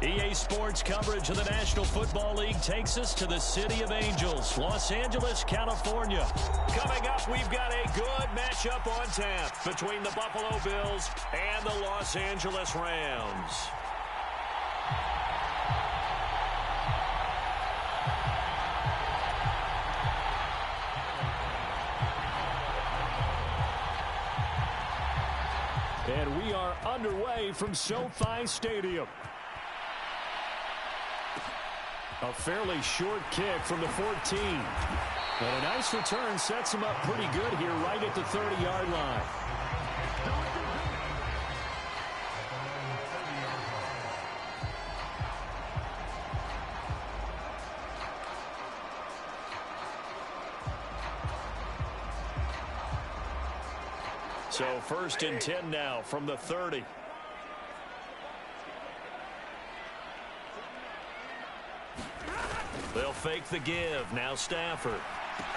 EA Sports coverage of the National Football League takes us to the City of Angels, Los Angeles, California. Coming up, we've got a good matchup on tap between the Buffalo Bills and the Los Angeles Rams. And we are underway from SoFi Stadium. A fairly short kick from the 14. And a nice return sets him up pretty good here right at the 30-yard line. So 1st and 10 now from the 30. They'll fake the give. Now Stafford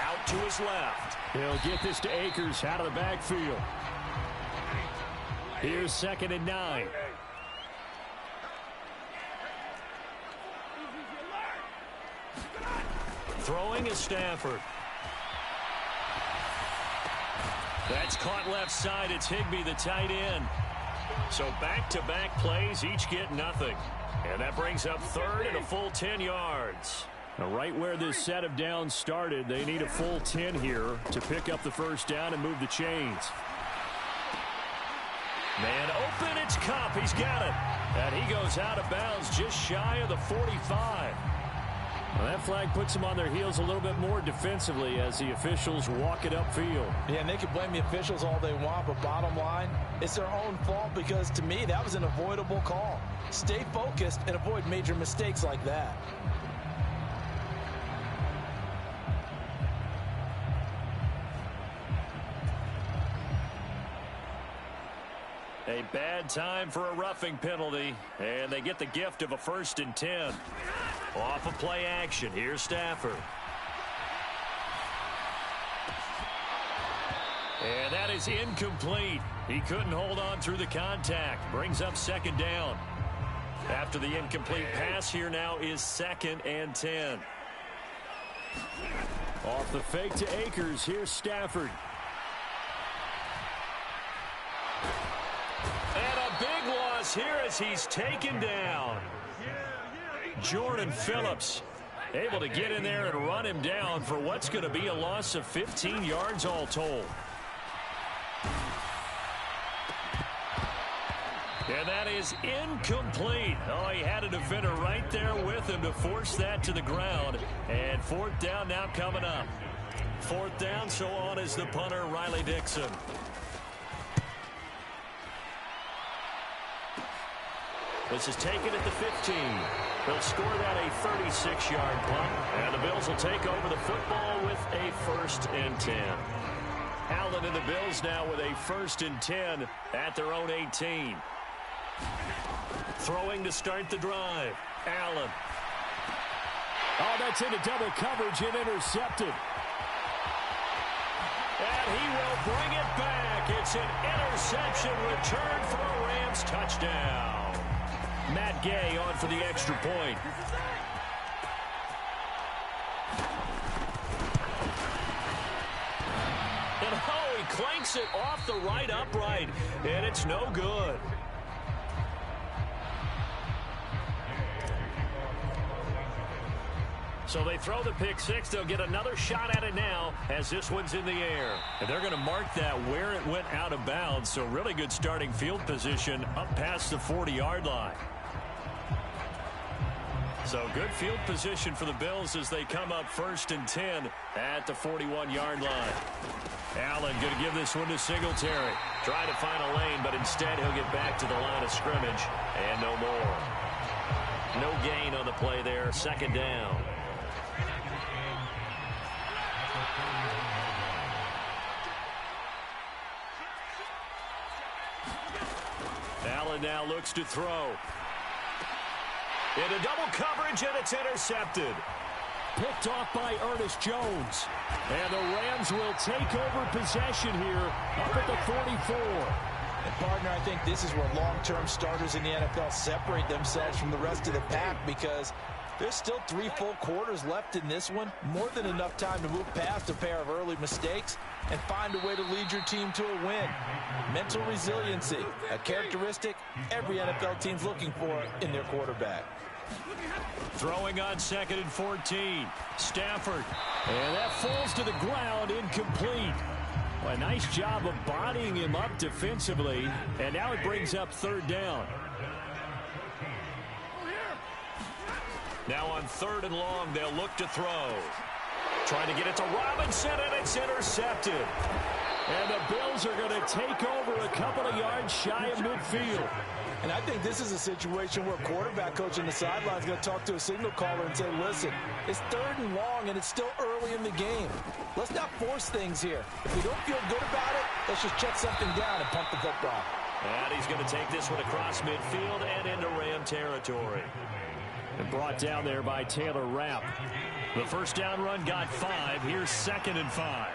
out to his left. He'll get this to Akers out of the backfield. Here's 2nd and 9. Throwing is Stafford. That's caught left side. It's Higbee, the tight end. So back-to-back plays, each get nothing. And that brings up 3rd and a full 10 yards. Now, right where this set of downs started, they need a full 10 here to pick up the first down and move the chains. Man open, it's Kupp. He's got it. And he goes out of bounds just shy of the 45. Well, that flag puts them on their heels a little bit more defensively as the officials walk it upfield. Yeah, and they can blame the officials all they want, but bottom line, it's their own fault because, to me, that was an avoidable call. Stay focused and avoid major mistakes like that. A bad time for a roughing penalty, and they get the gift of a 1st and 10. Off of play action, here's Stafford. And that is incomplete. He couldn't hold on through the contact. Brings up 2nd down. After the incomplete pass, here now is 2nd and 10. Off the fake to Akers, here's Stafford. And a big loss here as he's taken down. Jordan Phillips able to get in there and run him down for what's going to be a loss of 15 yards all told. And that is incomplete. Oh, he had a defender right there with him to force that to the ground. And 4th down now coming up. 4th down, so on is the punter, Riley Dixon. This is taken at the 15. They'll score that a 36-yard punt. And the Bills will take over the football with a 1st and 10. Allen and the Bills now with a 1st and 10 at their own 18. Throwing to start the drive. Allen. Oh, that's into double coverage and intercepted. And he will bring it back. It's an interception return for a Rams touchdown. Matt Gay on for the extra point. And oh, he clanks it off the right upright, and it's no good. So they throw the pick six. They'll get another shot at it now as this one's in the air. And they're going to mark that where it went out of bounds. So really good starting field position up past the 40-yard line. So good field position for the Bills as they come up 1st and 10 at the 41-yard line. Allen going to give this one to Singletary. Trying to find a lane, but instead he'll get back to the line of scrimmage and no more. No gain on the play there. 2nd down. Allen now looks to throw. Into double coverage, and it's intercepted. Picked off by Ernest Jones. And the Rams will take over possession here up at the 44. And partner, I think this is where long-term starters in the NFL separate themselves from the rest of the pack, because there's still 3 full quarters left in this one. More than enough time to move past a pair of early mistakes and find a way to lead your team to a win. Mental resiliency, a characteristic every NFL team's looking for in their quarterback. Throwing on 2nd and 14. Stafford. And that falls to the ground, incomplete. Well, a nice job of bodying him up defensively. And now it brings up 3rd down. Now on 3rd and long, they'll look to throw. Trying to get it to Robinson, and it's intercepted. And the Bills are going to take over a couple of yards shy of midfield. And I think this is a situation where quarterback coach on the sideline is going to talk to a signal caller and say, listen, it's 3rd and long, and it's still early in the game. Let's not force things here. If we don't feel good about it, let's just check something down and pump the football. And he's going to take this one across midfield and into Ram territory. And brought down there by Taylor Rapp. The 1st down run got 5. Here's 2nd and 5.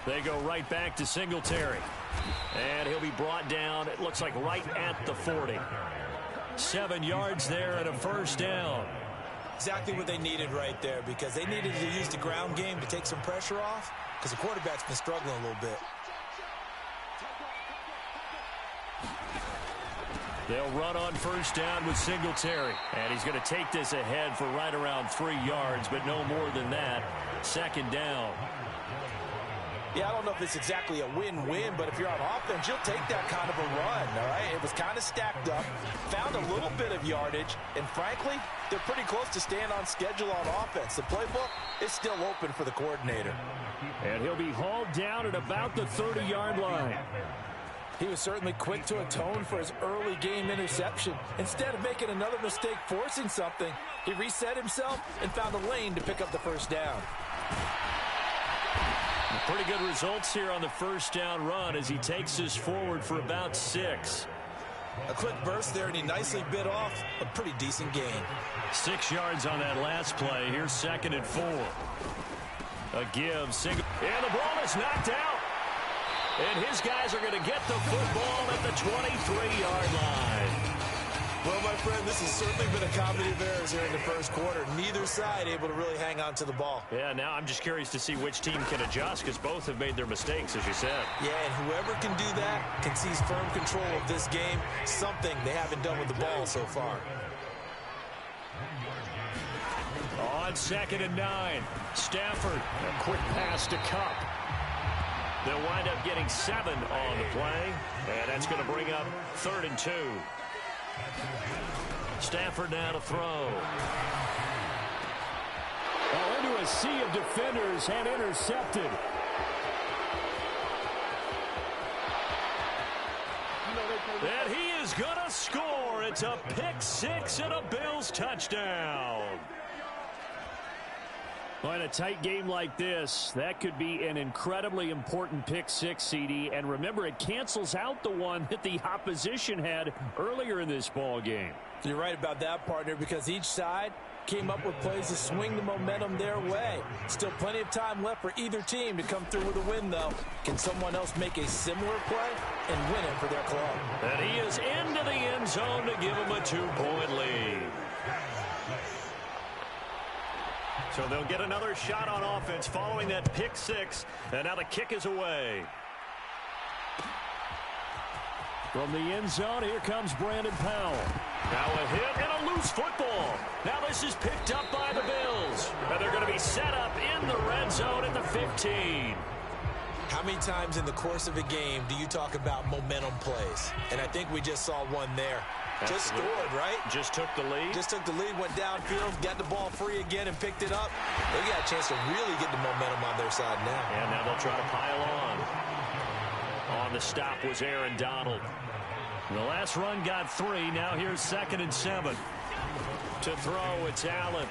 They go right back to Singletary. And he'll be brought down, it looks like, right at the 40. 7 yards there and a 1st down. Exactly what they needed right there, because they needed to use the ground game to take some pressure off, because the quarterback's been struggling a little bit. They'll run on 1st down with Singletary. And he's going to take this ahead for right around 3 yards, but no more than that. 2nd down. Yeah, I don't know if it's exactly a win-win, but if you're on offense, you'll take that kind of a run, all right? It was kind of stacked up, found a little bit of yardage, and frankly, they're pretty close to staying on schedule on offense. The playbook is still open for the coordinator. And he'll be hauled down at about the 30-yard line. He was certainly quick to atone for his early game interception. Instead of making another mistake forcing something, he reset himself and found a lane to pick up the 1st down. Pretty good results here on the 1st down run as he takes this forward for about 6. A quick burst there, and he nicely bit off a pretty decent gain. 6 yards on that last play. Here's 2nd and 4. A give. Single. And the ball is knocked out. And his guys are going to get the football at the 23-yard line. Well, my friend, this has certainly been a comedy of errors here in the 1st quarter. Neither side able to really hang on to the ball. Yeah, now I'm just curious to see which team can adjust, because both have made their mistakes, as you said. Yeah, and whoever can do that can seize firm control of this game, something they haven't done with the ball so far. On 2nd and 9, Stafford, a quick pass to Cup. They'll wind up getting 7 on the play, and that's going to bring up 3rd and 2. Stafford now to throw. Oh, into a sea of defenders and intercepted. And he is going to score. It's a pick 6 and a Bills touchdown. Well, in a tight game like this, that could be an incredibly important pick 6, CD. And remember, it cancels out the one that the opposition had earlier in this ball game. You're right about that, partner, because each side came up with plays to swing the momentum their way. Still plenty of time left for either team to come through with a win, though. Can someone else make a similar play and win it for their club? And he is into the end zone to give him a 2-point lead. So they'll get another shot on offense following that pick 6. And now the kick is away. From the end zone, here comes Brandon Powell. Now a hit and a loose football. Now this is picked up by the Bills. And they're going to be set up in the red zone at the 15. How many times in the course of a game do you talk about momentum plays? And I think we just saw one there. Just scored, right? Just took the lead. Just took the lead, went downfield, got the ball free again and picked it up. They got a chance to really get the momentum on their side now. And now they'll try to pile on. On the stop was Aaron Donald. The last run got 3. Now here's 2nd and 7. To throw, it's Allen.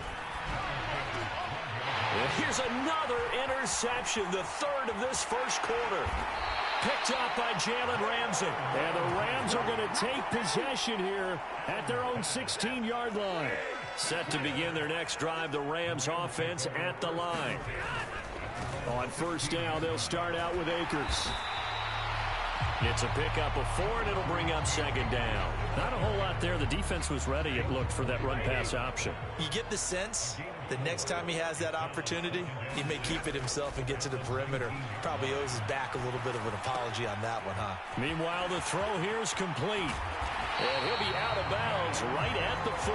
And here's another interception, the 3rd of this 1st quarter. Picked up by Jalen Ramsey. And the Rams are going to take possession here at their own 16-yard line. Set to begin their next drive, the Rams offense at the line. On 1st down, they'll start out with Akers. It's a pickup of 4, and it'll bring up second down. Not a whole lot there. The defense was ready, it looked, for that run-pass option. You get the sense that next time he has that opportunity, he may keep it himself and get to the perimeter. Probably owes his back a little bit of an apology on that one, huh? Meanwhile, the throw here is complete. And he'll be out of bounds right at the 40.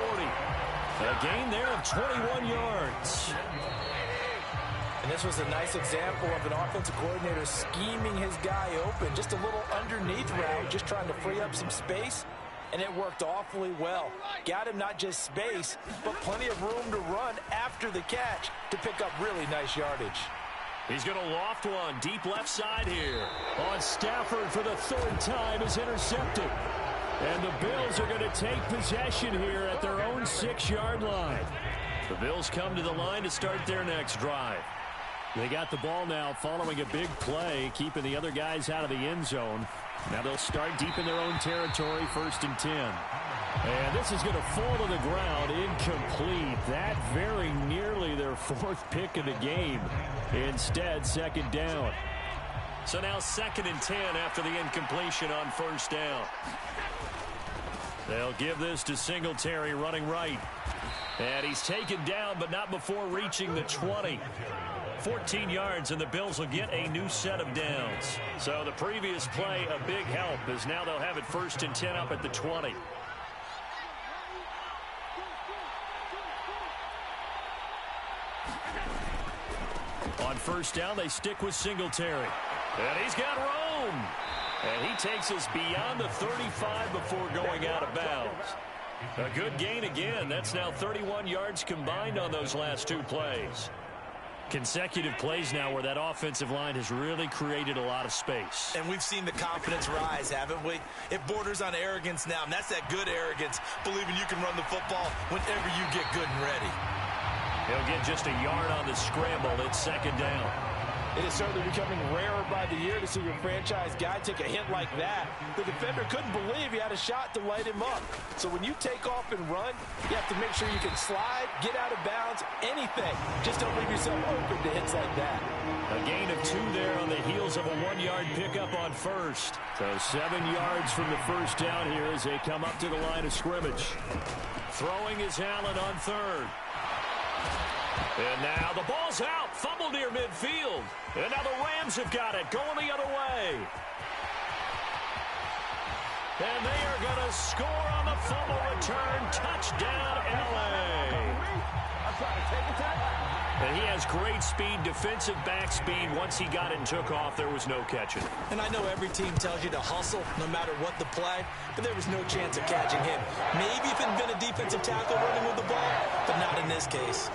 A gain there of 21 yards. And this was a nice example of an offensive coordinator scheming his guy open. Just a little underneath route, just trying to free up some space. And it worked awfully well. Got him not just space, but plenty of room to run after the catch to pick up really nice yardage. He's going to loft one deep left side here. On Stafford for the 3rd time is intercepted. And the Bills are going to take possession here at their own 6-yard line. The Bills come to the line to start their next drive. They got the ball now following a big play, keeping the other guys out of the end zone. Now they'll start deep in their own territory, 1st and 10. And this is going to fall to the ground, incomplete. That very nearly their 4th pick of the game. Instead, 2nd down. So now 2nd and 10 after the incompletion on 1st down. They'll give this to Singletary running right. And he's taken down, but not before reaching the 20. 14 yards, and the Bills will get a new set of downs. So the previous play, a big help, as now they'll have it 1st and 10 up at the 20. On 1st down, they stick with Singletary. And he's got room. And he takes us beyond the 35 before going out of bounds. A good gain again. That's now 31 yards combined on those last 2 plays. Consecutive plays now where that offensive line has really created a lot of space. And we've seen the confidence rise, haven't we? It borders on arrogance now, and that's that good arrogance, believing you can run the football whenever you get good and ready. He'll get just a yard on the scramble. It's 2nd down. It is certainly becoming rarer by the year to see your franchise guy take a hit like that. The defender couldn't believe he had a shot to light him up. So when you take off and run, you have to make sure you can slide, get out of bounds, anything. Just don't leave yourself open to hits like that. A gain of 2 there on the heels of a 1-yard pickup on 1st. So 7 yards from the 1st down here as they come up to the line of scrimmage. Throwing is Allen on 3rd. And now the ball's out. Fumble near midfield. And now the Rams have got it. Going the other way. And they are going to score on the fumble return. Touchdown, L.A. And he has great speed, defensive back speed. Once he got it and took off, there was no catching. And I know every team tells you to hustle no matter what the play, but there was no chance of catching him. Maybe if it had been a defensive tackle running with the ball, but not in this case.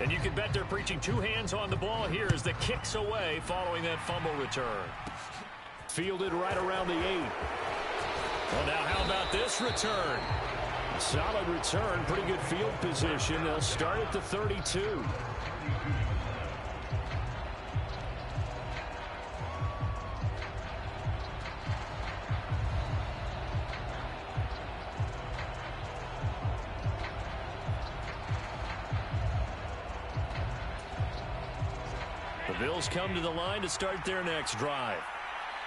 And you can bet they're preaching 2 hands on the ball here as the kick's away following that fumble return. Fielded right around the 8. Well, now how about this return? Solid return, pretty good field position. They'll start at the 32. The Bills come to the line to start their next drive.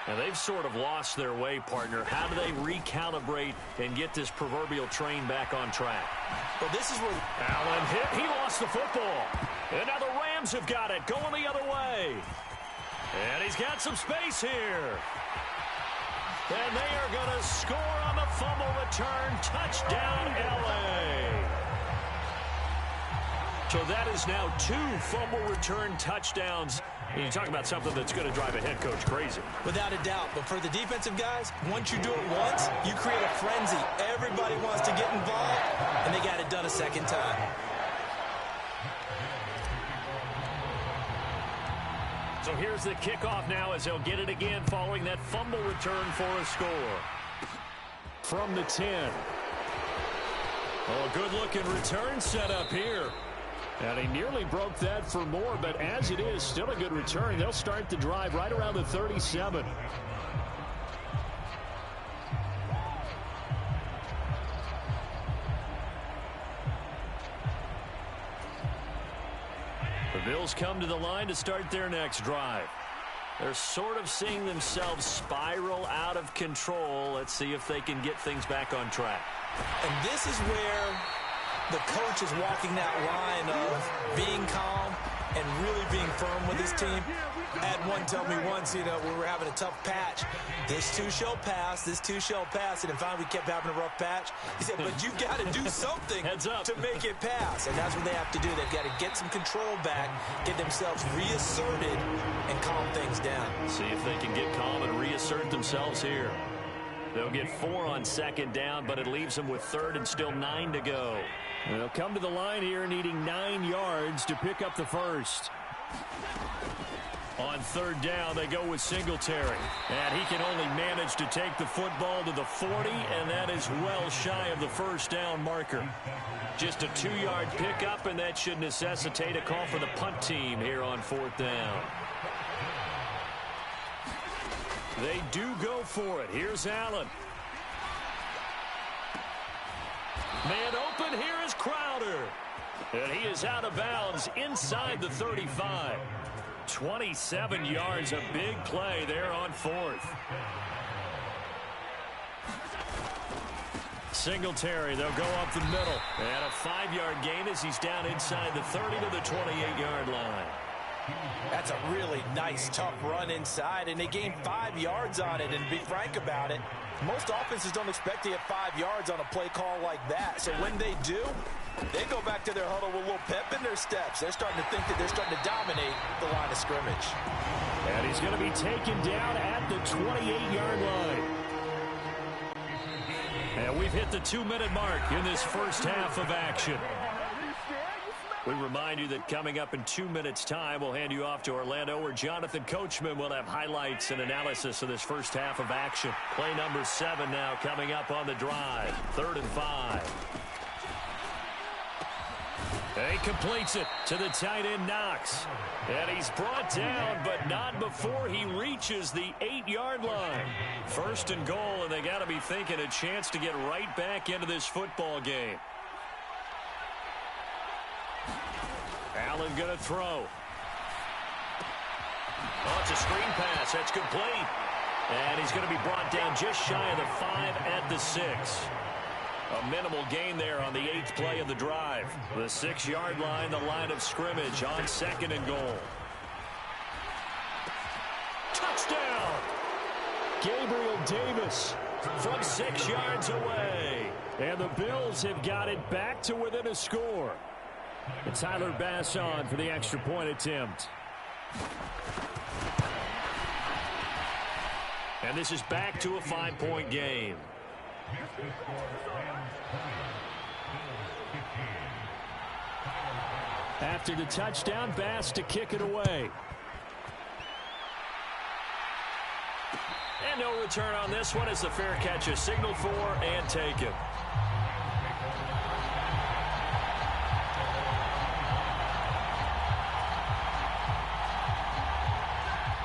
Now, they've sort of lost their way, partner. How do they recalibrate and get this proverbial train back on track? Well, this is where Allen hit. He lost the football. And now the Rams have got it, going the other way. And he's got some space here. And they are going to score on the fumble return. Touchdown, L.A. So that is now 2 fumble return touchdowns. And you talk about something that's going to drive a head coach crazy. Without a doubt. But for the defensive guys, once you do it once, you create a frenzy. Everybody wants to get involved, and they got it done a second time. So here's the kickoff now as they'll get it again following that fumble return for a score. From the 10. Oh, a good-looking return set up here. And he nearly broke that for more, but as it is, still a good return. They'll start the drive right around the 37. The Bills come to the line to start their next drive. They're sort of seeing themselves spiral out of control. Let's see if they can get things back on track. And this is where the coach is walking that line of being calm and really being firm with his team. I had one tell me once, when we were having a tough patch, this too shall pass, this too shall pass. And finally we kept having a rough patch. He said, but you got to do something to make it pass. And that's what they have to do. They've got to get some control back, get themselves reasserted, and calm things down. See if they can get calm and reassert themselves here. They'll get 4 on second down, but it leaves them with third and still 9 to go. They'll come to the line here needing 9 yards to pick up the first. On third down, they go with Singletary. And he can only manage to take the football to the 40, and that is well shy of the first down marker. Just a 2-yard pickup, and that should necessitate a call for the punt team here on fourth down. They do go for it. Here's Allen. Man open, here is Crowder. And he is out of bounds inside the 35. 27 yards, a big play there on fourth. Singletary, they'll go up the middle. And a 5-yard gain as he's down inside the 30 to the 28-yard line. That's a really nice, tough run inside, and they gained 5 yards on it. And to be frank about it, most offenses don't expect to get 5 yards on a play call like that. So when they do, they go back to their huddle with a little pep in their steps. They're starting to think that they're starting to dominate the line of scrimmage. And he's going to be taken down at the 28-yard line. And we've hit the 2-minute mark in this first half of action. We remind you that coming up in 2 minutes' time, we'll hand you off to Orlando, where Jonathan Coachman will have highlights and analysis of this first half of action. Play number 7 now coming up on the drive. 3rd and 5. And he completes it to the tight end, Knox. And he's brought down, but not before he reaches the 8-yard line. 1st and goal, and they got to be thinking a chance to get right back into this football game. Allen going to throw. Oh, it's a screen pass. That's complete. And he's going to be brought down just shy of the 5 at the 6. A minimal gain there on the 8th play of the drive. The 6-yard line, the line of scrimmage on 2nd and goal. Touchdown! Gabriel Davis from 6 yards away. And the Bills have got it back to within a score. And Tyler Bass on for the extra point attempt. And this is back to a 5-point game. After the touchdown, Bass to kick it away. And no return on this one as the fair catch is signaled for and taken.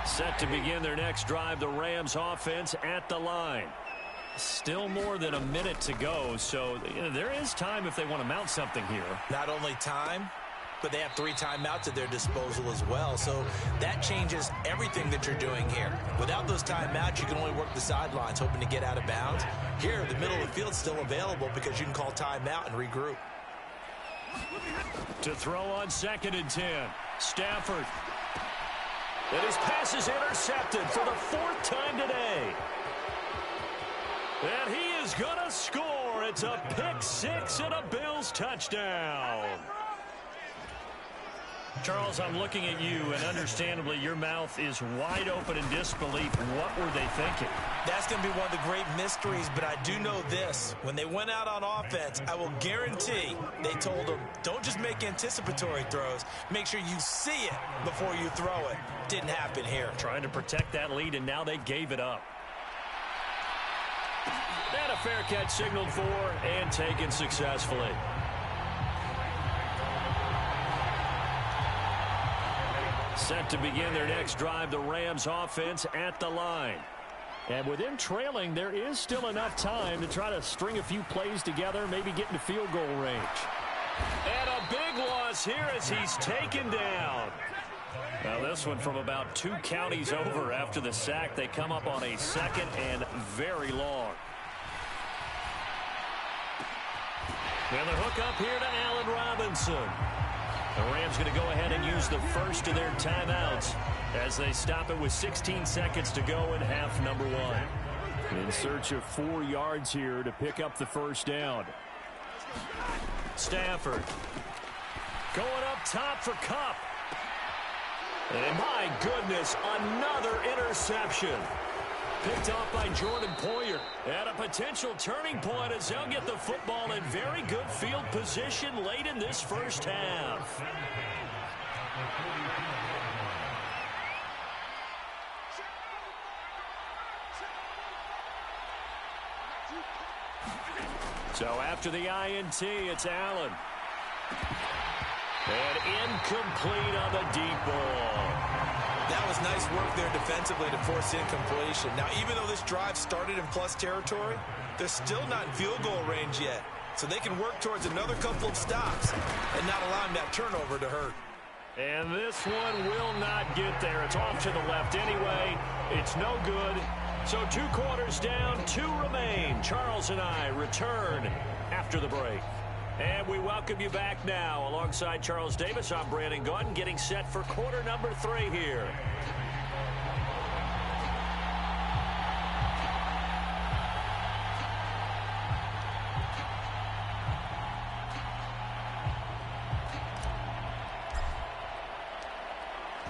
Set to begin their next drive, the Rams offense at the line. Still more than a minute to go, so there is time if they want to mount something here. Not only time, but they have 3 timeouts at their disposal as well. So that changes everything that you're doing here. Without those timeouts, you can only work the sidelines, hoping to get out of bounds. Here, the middle of the field's still available because you can call timeout and regroup. To throw on 2nd and 10, Stafford. And his pass is intercepted for the 4th time today. And he is going to score. It's a pick-6 and a Bills touchdown. Charles, I'm looking at you, and understandably, your mouth is wide open in disbelief. What were they thinking? That's going to be one of the great mysteries, but I do know this. When they went out on offense, I will guarantee they told them, don't just make anticipatory throws. Make sure you see it before you throw it. Didn't happen here. Trying to protect that lead, and now they gave it up. And a fair catch signaled for and taken successfully. Set to begin their next drive, the Rams offense at the line. And with them trailing, there is still enough time to try to string a few plays together, maybe get into field goal range. And a big loss here as he's taken down. Now this one from about 2 counties over after the sack. They come up on a 2nd and very long. And the hook up here to Allen Robinson. The Rams going to go ahead and use the first of their timeouts as they stop it with 16 seconds to go in half number 1. In search of 4 yards here to pick up the first down. Stafford going up top for Kupp. And my goodness, another interception. Picked off by Jordan Poyer. At a potential turning point as they'll get the football in very good field position late in this first half. So after the INT, it's Allen. And incomplete on the deep ball. That was nice work there defensively to force incompletion. Now, even though this drive started in plus territory, they're still not in field goal range yet. So they can work towards another couple of stops and not allowing that turnover to hurt. And this one will not get there. It's off to the left anyway. It's no good. So 2 quarters down, 2 remain. Charles and I return after the break. And we welcome you back now. Alongside Charles Davis, I'm Brandon Gaudin, getting set for quarter number 3 here.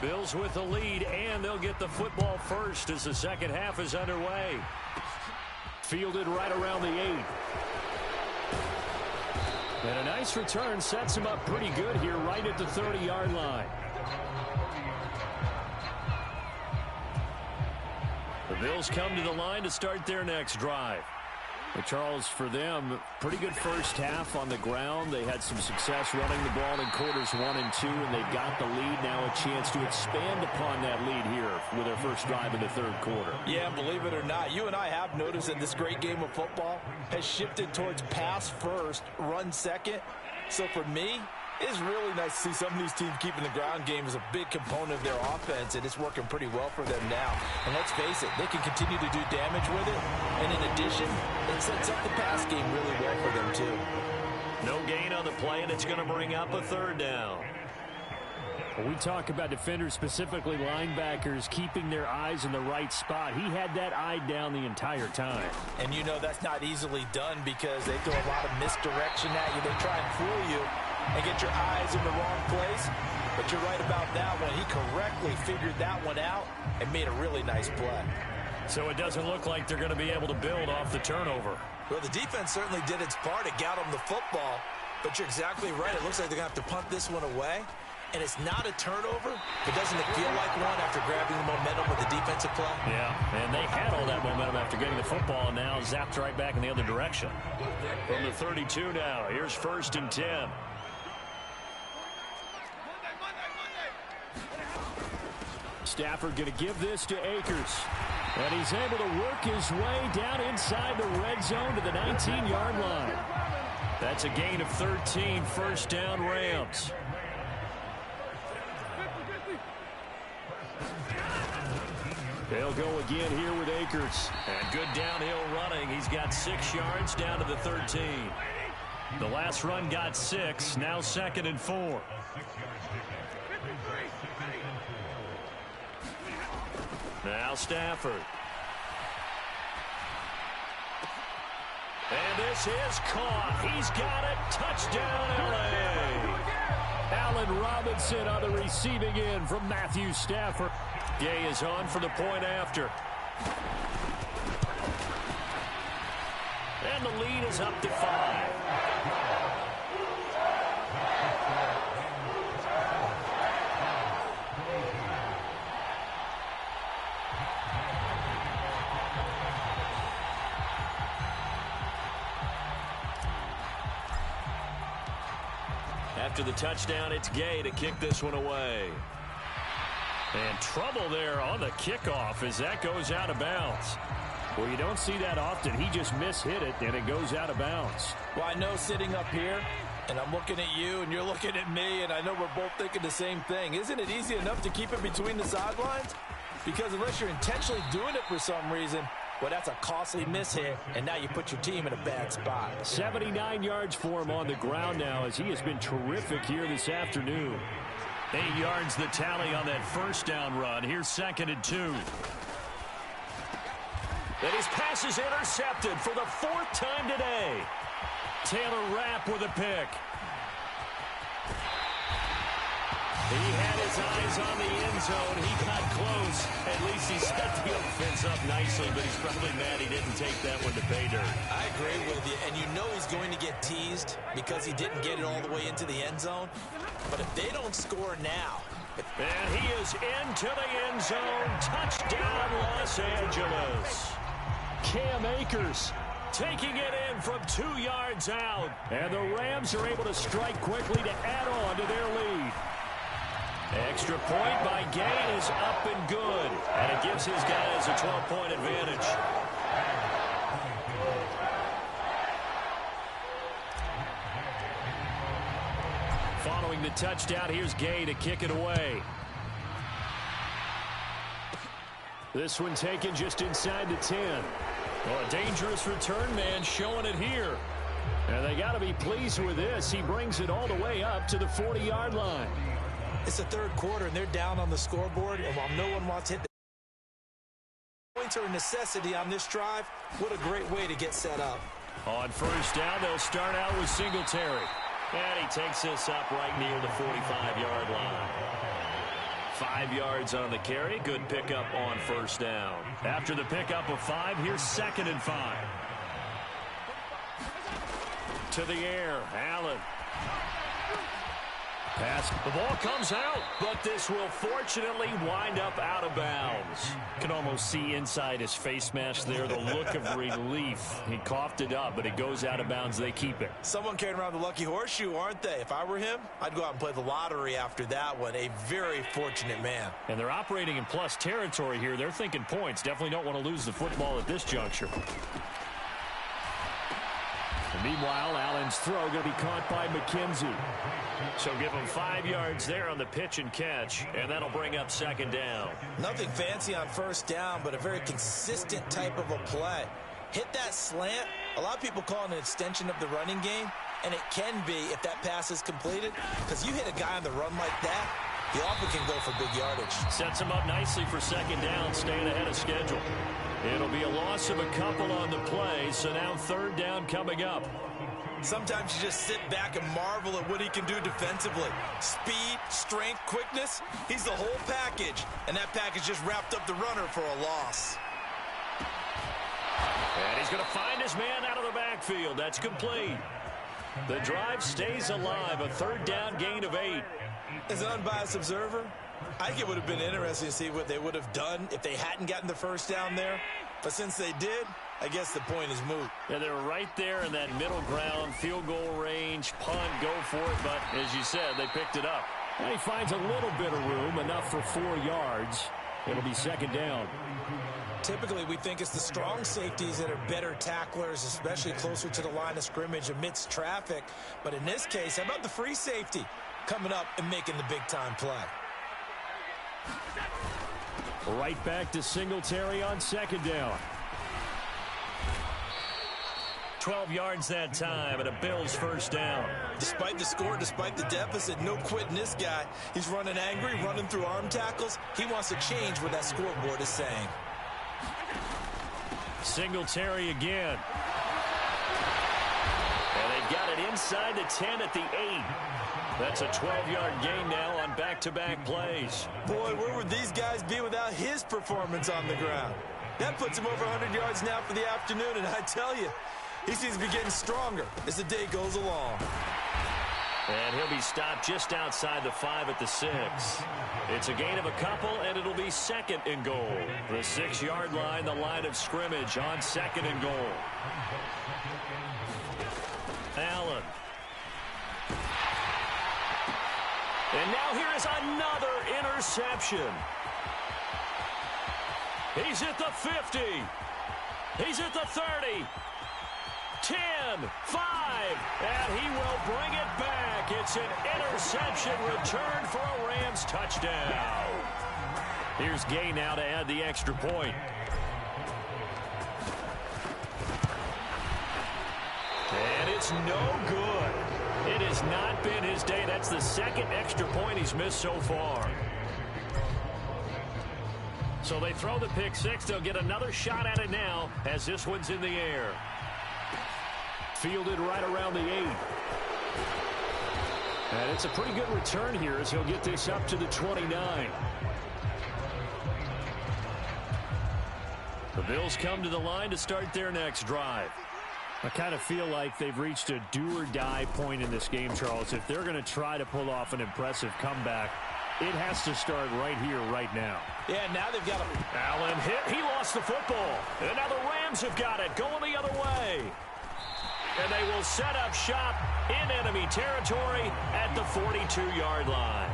Bills with the lead, and they'll get the football first as the second half is underway. Fielded right around the 8. And a nice return sets him up pretty good here right at the 30-yard line. The Bills come to the line to start their next drive. And Charles, for them, pretty good first half on the ground. They had some success running the ball in quarters 1 and 2, and they've got the lead. Now a chance to expand upon that lead here with their first drive in the 3rd quarter. Yeah, believe it or not, you and I have noticed that this great game of football has shifted towards pass first, run second. So for me, it's really nice to see some of these teams keeping the ground game as a big component of their offense, and it's working pretty well for them now. And let's face it, they can continue to do damage with it. And in addition, it sets up the pass game really well for them, too. No gain on the play, and it's going to bring up a 3rd down. When we talk about defenders, specifically linebackers, keeping their eyes in the right spot, he had that eye down the entire time. And you know that's not easily done because they throw a lot of misdirection at you. They try and fool you and get your eyes in the wrong place. But you're right about that one. He correctly figured that one out and made a really nice play. So it doesn't look like they're going to be able to build off the turnover. Well, the defense certainly did its part. It got them the football. But you're exactly right. It looks like they're going to have to punt this one away. And it's not a turnover, but doesn't it feel like one after grabbing the momentum with the defensive play? Yeah, and they had all that momentum after getting the football, and now zapped right back in the other direction. From the 32 now, here's 1st and 10. Stafford going to give this to Akers. And he's able to work his way down inside the red zone to the 19-yard line. That's a gain of 13, 1st down Rams. They'll go again here with Akers. And good downhill running. He's got 6 yards down to the 13. The last run got 6. Now 2nd and 4. Now Stafford. And this is caught. He's got it. Touchdown, L.A. Allen Robinson on the receiving end from Matthew Stafford. Gay is on for the point after. And the lead is up to 5. After the touchdown, it's Gay to kick this one away. And trouble there on the kickoff as that goes out of bounds. Well, you don't see that often. He just mishit it, and it goes out of bounds. Well, I know sitting up here, and I'm looking at you, and you're looking at me, and I know we're both thinking the same thing. Isn't it easy enough to keep it between the sidelines? Because unless you're intentionally doing it for some reason, well, that's a costly mishit, and now you put your team in a bad spot. 79 yards for him on the ground now as he has been terrific here this afternoon. 8 yards the tally on that first down run. Here's 2nd and 2. And his pass is intercepted for the 4th time today. Taylor Rapp with a pick. He had his eyes on the end zone. He got close. At least he set the offense up nicely, but he's probably mad he didn't take that one to pay dirt. I agree with you, and you know he's going to get teased because he didn't get it all the way into the end zone. But if they don't score now... And he is into the end zone. Touchdown, Los Angeles. Cam Akers taking it in from 2 yards out. And the Rams are able to strike quickly to add on to their lead. Extra point by Gay is up and good. And it gives his guys a 12-point advantage. Following the touchdown, here's Gay to kick it away. This one taken just inside the 10. Well, a dangerous return man showing it here. And they got to be pleased with this. He brings it all the way up to the 40-yard line. It's the third quarter, and they're down on the scoreboard. And while no one wants to hit the points are a necessity on this drive, what a great way to get set up. On first down, they'll start out with Singletary. And he takes this up right near the 45-yard line. 5 yards on the carry. Good pickup on first down. After the pickup of 5, here's 2nd and 5. To the air, Allen. Pass. The ball comes out, but this will fortunately wind up out of bounds. You can almost see inside his face mask there the look of relief. He coughed it up, but it goes out of bounds. They keep it. Someone carrying around the lucky horseshoe, aren't they? If I were him, I'd go out and play the lottery after that one. A very fortunate man. And they're operating in plus territory here. They're thinking points. Definitely don't want to lose the football at this juncture. And meanwhile, Allen's throw going to be caught by McKenzie. So give him 5 yards there on the pitch and catch, and that'll bring up 2nd down. Nothing fancy on first down, but a very consistent type of a play. Hit that slant. A lot of people call it an extension of the running game, and it can be if that pass is completed, because you hit a guy on the run like that, he often can go for big yardage. Sets him up nicely for 2nd down, staying ahead of schedule. It'll be a loss of a couple on the play, so now 3rd down coming up. Sometimes you just sit back and marvel at what he can do defensively. Speed, strength, quickness, he's the whole package. And that package just wrapped up the runner for a loss. And he's going to find his man out of the backfield. That's complete. The drive stays alive, a 3rd down gain of 8. As an unbiased observer, I think it would have been interesting to see what they would have done if they hadn't gotten the first down there. But since they did, I guess the point is moot. Yeah, they were right there in that middle ground, field goal range, punt, go for it. But as you said, they picked it up. And he finds a little bit of room, enough for 4 yards. It'll be 2nd down. Typically, we think it's the strong safeties that are better tacklers, especially closer to the line of scrimmage amidst traffic. But in this case, how about the free safety coming up and making the big-time play? Right back to Singletary on 2nd down. 12 yards that time, and a Bills first down. Despite the score, despite the deficit, no quitting this guy. He's running angry, running through arm tackles. He wants to change what that scoreboard is saying. Singletary again. And they've got it inside the 10 at the 8. That's a 12-yard gain now on back-to-back plays. Boy, where would these guys be without his performance on the ground? That puts him over 100 yards now for the afternoon, and I tell you, he seems to be getting stronger as the day goes along. And he'll be stopped just outside the 5 at the 6. It's a gain of a couple, and it'll be 2nd and goal. The 6-yard line, the line of scrimmage on 2nd and goal. Allen. And now here is another interception. He's at the 50. He's at the 30. 10, 5, and he will bring it back. It's an interception return for a Rams touchdown. Here's Gay now to add the extra point. And it's no good. It has not been his day. That's the second extra point he's missed so far. So they throw the pick six. They'll get another shot at it now as this one's in the air. Fielded right around the 8. And it's a pretty good return here as he'll get this up to the 29. The Bills come to the line to start their next drive. I kind of feel like they've reached a do-or-die point in this game, Charles. If they're going to try to pull off an impressive comeback, it has to start right here, right now. Yeah, now they've got him. Allen hit. He lost the football. And now the Rams have got it, going the other way. And they will set up shop in enemy territory at the 42-yard line.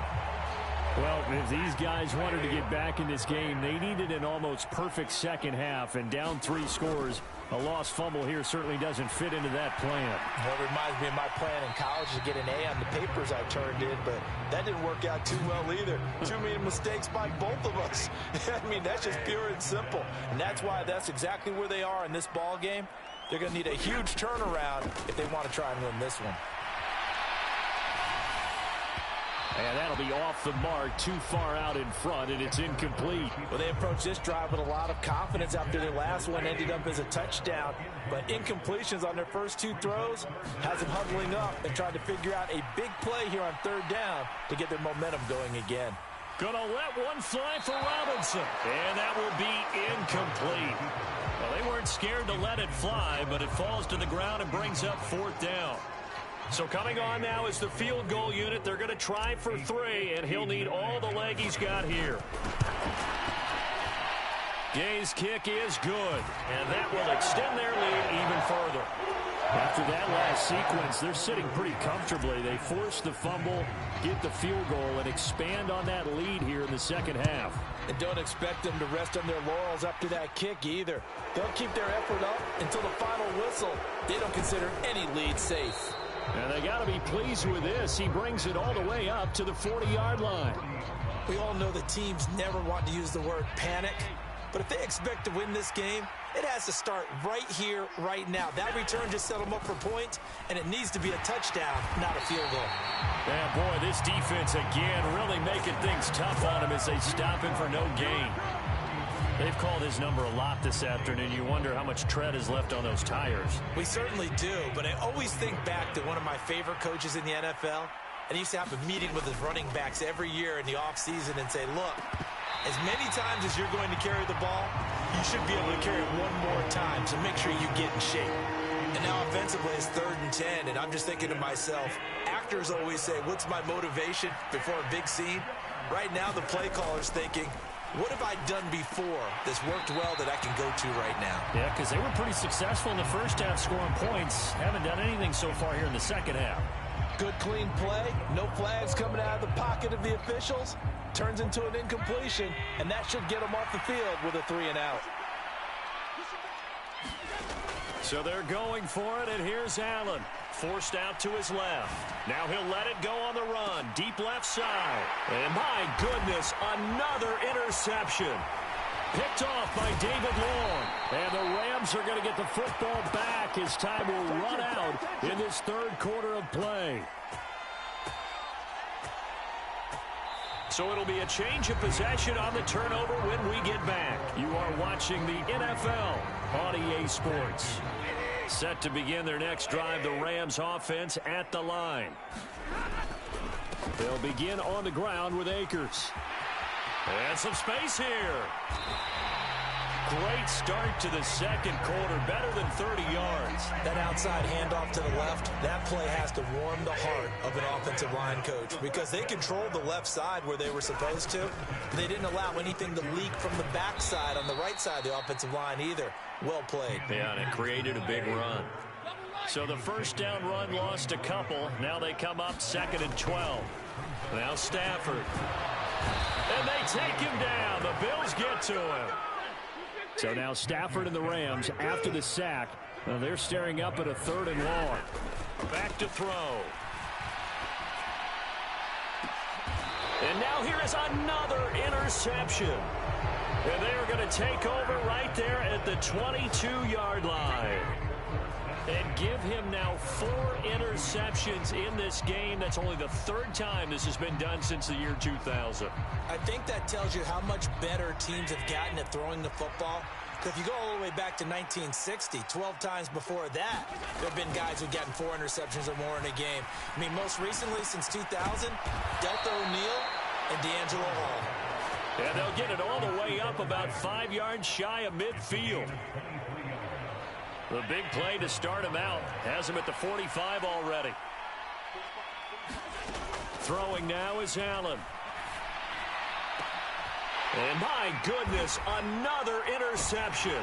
Well, if these guys wanted to get back in this game, they needed an almost perfect second half. And down 3 scores, a lost fumble here certainly doesn't fit into that plan. Well, it reminds me of my plan in college to get an A on the papers I turned in, but that didn't work out too well either. Too many mistakes by both of us. I mean, that's just pure and simple. And that's why that's exactly where they are in this ball game. They're going to need a huge turnaround if they want to try and win this one. And that'll be off the mark, too far out in front, and it's incomplete. Well, they approached this drive with a lot of confidence after their last one ended up as a touchdown. But incompletions on their first 2 throws has them huddling up and trying to figure out a big play here on 3rd down to get their momentum going again. Gonna let one fly for Robinson. And that will be incomplete. Well, they weren't scared to let it fly, but it falls to the ground and brings up 4th down. So coming on now is the field goal unit. They're going to try for 3, and he'll need all the leg he's got here. Gay's kick is good, and that will extend their lead even further. After that last sequence, they're sitting pretty comfortably. They force the fumble, get the field goal, and expand on that lead here in the second half. And don't expect them to rest on their laurels after that kick either. They'll keep their effort up until the final whistle. They don't consider any lead safe. And they got to be pleased with this. He brings it all the way up to the 40-yard line. We all know the teams never want to use the word panic. But if they expect to win this game, it has to start right here, right now. That return just set them up for points, and it needs to be a touchdown, not a field goal. Yeah, boy, this defense again really making things tough on him as they stop him for no gain. They've called his number a lot this afternoon. You wonder how much tread is left on those tires. We certainly do, but I always think back to one of my favorite coaches in the NFL, and he used to have a meeting with his running backs every year in the offseason and say, look, as many times as you're going to carry the ball, you should be able to carry it one more time, so make sure you get in shape. And now offensively it's 3rd and 10, and I'm just thinking to myself, actors always say, what's my motivation before a big scene? Right now the play caller's thinking, what have I done before that's worked well that I can go to right now? Yeah, because they were pretty successful in the first half scoring points. Haven't done anything so far here in the second half. Good, clean play. No flags coming out of the pocket of the officials. Turns into an incompletion, and that should get them off the field with a 3-and-out. So they're going for it, and here's Allen. Forced out to his left. Now he'll let it go on the run. Deep left side. And my goodness, another interception. Picked off by David Long. And the Rams are going to get the football back as time will run out in this 3rd quarter of play. So it'll be a change of possession on the turnover when we get back. You are watching the NFL on EA Sports. Set to begin their next drive, the Rams offense at the line. They'll begin on the ground with Akers. And some space here. Great start to the second quarter, better than 30 yards. That outside handoff to the left, that play has to warm the heart of an offensive line coach because they controlled the left side where they were supposed to. They didn't allow anything to leak from the backside on the right side of the offensive line either. Well played. Yeah, and it created a big run. So the first down run lost a couple. Now they come up 2nd and 12. Now Stafford. And they take him down. The Bills get to him. So now Stafford and the Rams, after the sack, they're staring up at a 3rd and long. Back to throw. And now here is another interception. And they are going to take over right there at the 22-yard line. And give him now 4 interceptions in this game. That's only the 3rd time this has been done since the year 2000. I think that tells you how much better teams have gotten at throwing the football. Because if you go all the way back to 1960, 12 times before that, there have been guys who've gotten 4 interceptions or more in a game. I mean, most recently, since 2000, Delta O'Neal and D'Angelo Hall. And they'll get it all the way up about 5 yards shy of midfield. The big play to start him out has him at the 45 already. Throwing now is Allen. And my goodness, another interception.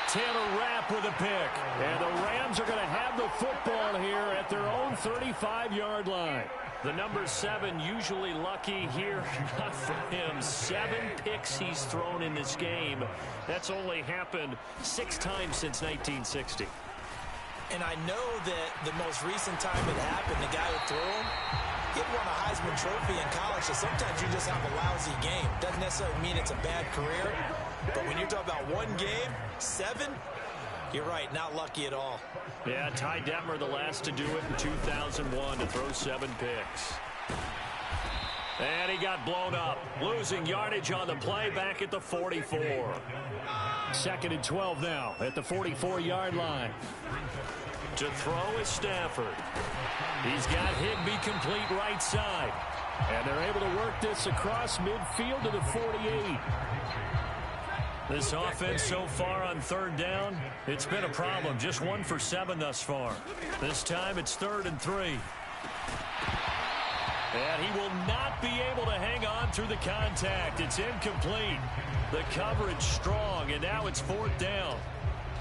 Taylor Rapp with a pick. And the Rams are going to have the football here at their own 35-yard line. The number 7 usually lucky here. Not for him. 7 picks he's thrown in this game. That's only happened 6 times since 1960. And I know that the most recent time it happened, the guy who threw him, he won a Heisman Trophy in college, so sometimes you just have a lousy game. Doesn't necessarily mean it's a bad career, but when you're talking about 1 game, 7, you're right, not lucky at all. Yeah, Ty Detmer the last to do it in 2001 to throw 7 picks. And he got blown up, losing yardage on the play back at the 44. 2nd and 12 now at the 44-yard line. To throw is Stafford. He's got Higbee complete right side. And they're able to work this across midfield to the 48. This offense so far on 3rd down, it's been a problem. Just 1 for 7 thus far. This time it's 3rd and 3. And he will not be able to hang on through the contact. It's incomplete. The coverage strong, and now it's 4th down.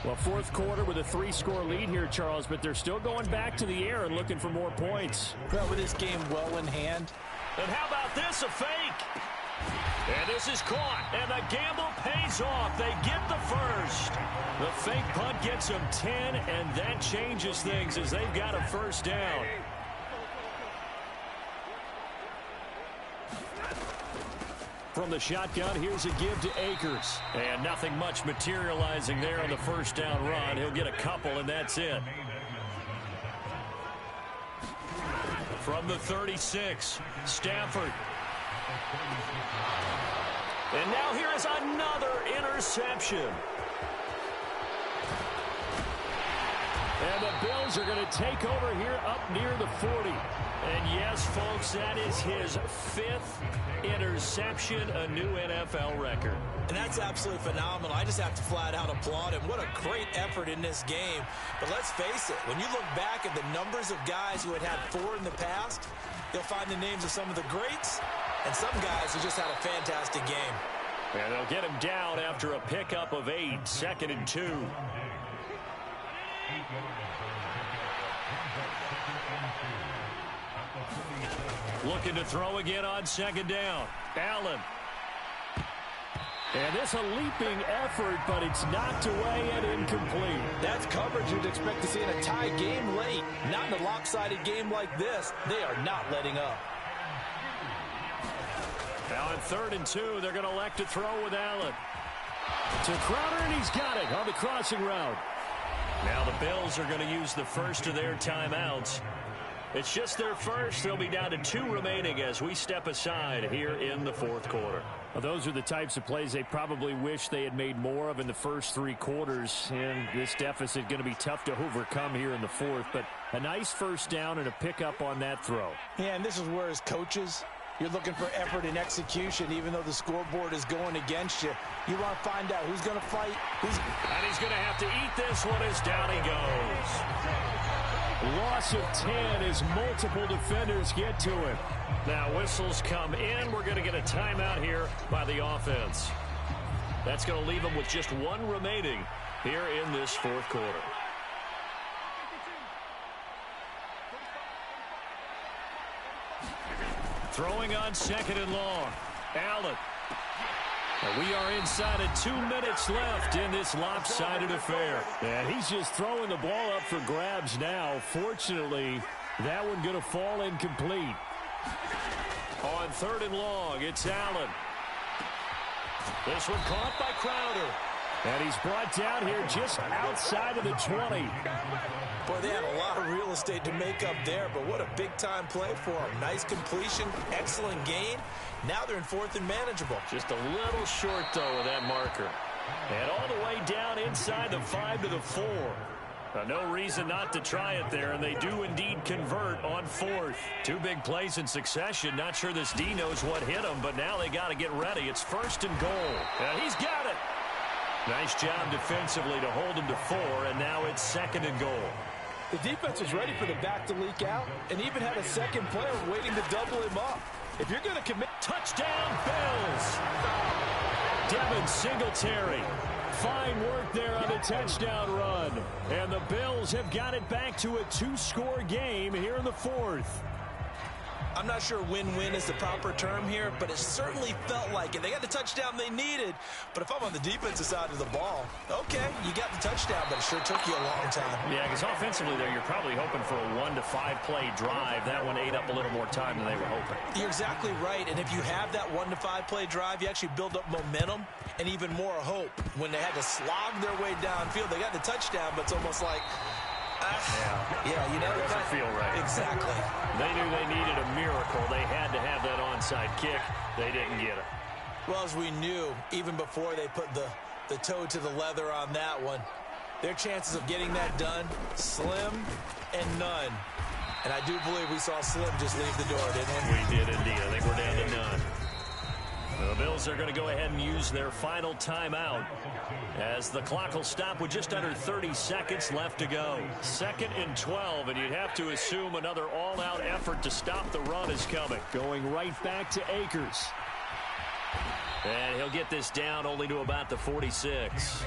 Well, 4th quarter with a 3-score lead here, Charles, but they're still going back to the air and looking for more points. Well, with this game well in hand. And how about this, a fake? And this is caught, and the gamble pays off. They get the first. The fake punt gets them 10, and that changes things as they've got a 1st down. From the shotgun, here's a give to Akers. And nothing much materializing there on the 1st down run. He'll get a couple, and that's it. From the 36, Stafford. And now here is another interception. And the Bills are going to take over here up near the 40. And yes, folks, that is his 5th interception, a new NFL record. And that's absolutely phenomenal. I just have to flat out applaud him. What a great effort in this game. But let's face it, when you look back at the numbers of guys who had 4 in the past, you'll find the names of some of the greats and some guys who just had a fantastic game. And they'll get him down after a pickup of 8, 2nd and 2. Looking to throw again on 2nd down. Allen. And this a leaping effort, but it's knocked away and incomplete. That's coverage you'd expect to see in a tie game late. Not in a lopsided game like this. They are not letting up. Now on 3rd and 2, they're going to elect to throw with Allen. To Crowder, and he's got it on the crossing route. Now the Bills are going to use the first of their timeouts. It's just their first. They'll be down to 2 remaining as we step aside here in the 4th quarter. Well, those are the types of plays they probably wish they had made more of in the first 3 quarters. And this deficit going to be tough to overcome here in the 4th. But a nice 1st down and a pickup on that throw. Yeah, and this is where as coaches, you're looking for effort and execution, even though the scoreboard is going against you. You want to find out who's going to fight. And he's going to have to eat this one as down he goes. Loss of 10 as multiple defenders get to him. Now whistles come in. We're going to get a timeout here by the offense. That's going to leave them with just 1 remaining here in this 4th quarter. Throwing on 2nd and long. Allen. And we are inside of 2 minutes left in this lopsided affair. And he's just throwing the ball up for grabs now. Fortunately, that one going to fall incomplete. On 3rd and long, it's Allen. This one caught by Crowder. And he's brought down here just outside of the 20. Boy, they had a lot of real estate to make up there, but what a big-time play for them. Nice completion, excellent gain. Now they're in 4th and manageable. Just a little short, though, of that marker. And all the way down inside the 5 to the 4. No reason not to try it there, and they do indeed convert on 4th. 2 big plays in succession. Not sure this D knows what hit him, but now they got to get ready. It's 1st and goal. And he's got it. Nice job defensively to hold him to 4, and now it's 2nd and goal. The defense was ready for the back to leak out and even had a second player waiting to double him up. If you're going to commit... Touchdown, Bills! Devin Singletary. Fine work there on the touchdown run. And the Bills have got it back to a 2-score game here in the 4th. I'm not sure win-win is the proper term here, but it certainly felt like it. They got the touchdown they needed, but if I'm on the defensive side of the ball, okay, you got the touchdown, but it sure took you a long time. Yeah, because offensively there, you're probably hoping for a 1 to 5 play drive. That one ate up a little more time than they were hoping. You're exactly right, and if you have that 1 to 5 play drive, you actually build up momentum and even more hope. When they had to slog their way downfield, they got the touchdown, but it's almost like... Yeah, you know, it doesn't feel right. Exactly. They knew they needed a miracle. They had to have that onside kick. They didn't get it. Well, as we knew, even before they put the toe to the leather on that one, their chances of getting that done, slim and none. And I do believe we saw Slim just leave the door, didn't we? We did indeed. I think we're down to none. The Bills are going to go ahead and use their final timeout as the clock will stop with just under 30 seconds left to go. 2nd and 12, and you'd have to assume another all-out effort to stop the run is coming. Going right back to Akers. And he'll get this down only to about the 46.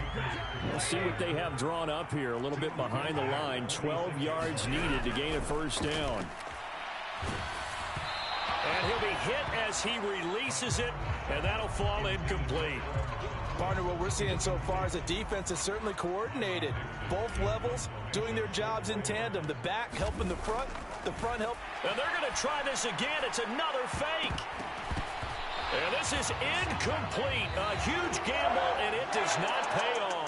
Let's see what they have drawn up here. A little bit behind the line. 12 yards needed to gain a 1st down. And he'll be hit as he releases it, and that'll fall incomplete. Partner, what we're seeing so far is the defense is certainly coordinated. Both levels doing their jobs in tandem. The back helping the front help. And they're going to try this again. It's another fake. And this is incomplete. A huge gamble, and it does not pay off.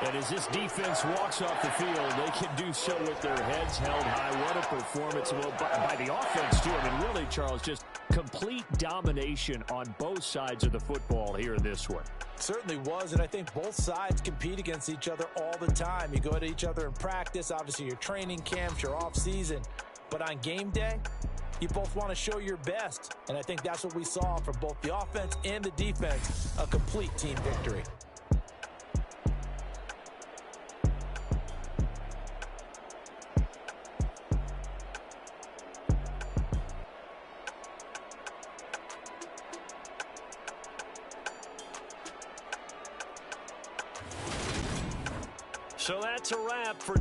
And as this defense walks off the field, they can do so with their heads held high. What a performance by the offense, too. I mean, really, Charles, just complete domination on both sides of the football here in this one. Certainly was, and I think both sides compete against each other all the time. You go at each other in practice, obviously your training camps, your off-season. But on game day, you both want to show your best. And I think that's what we saw from both the offense and the defense, a complete team victory. So that's a wrap for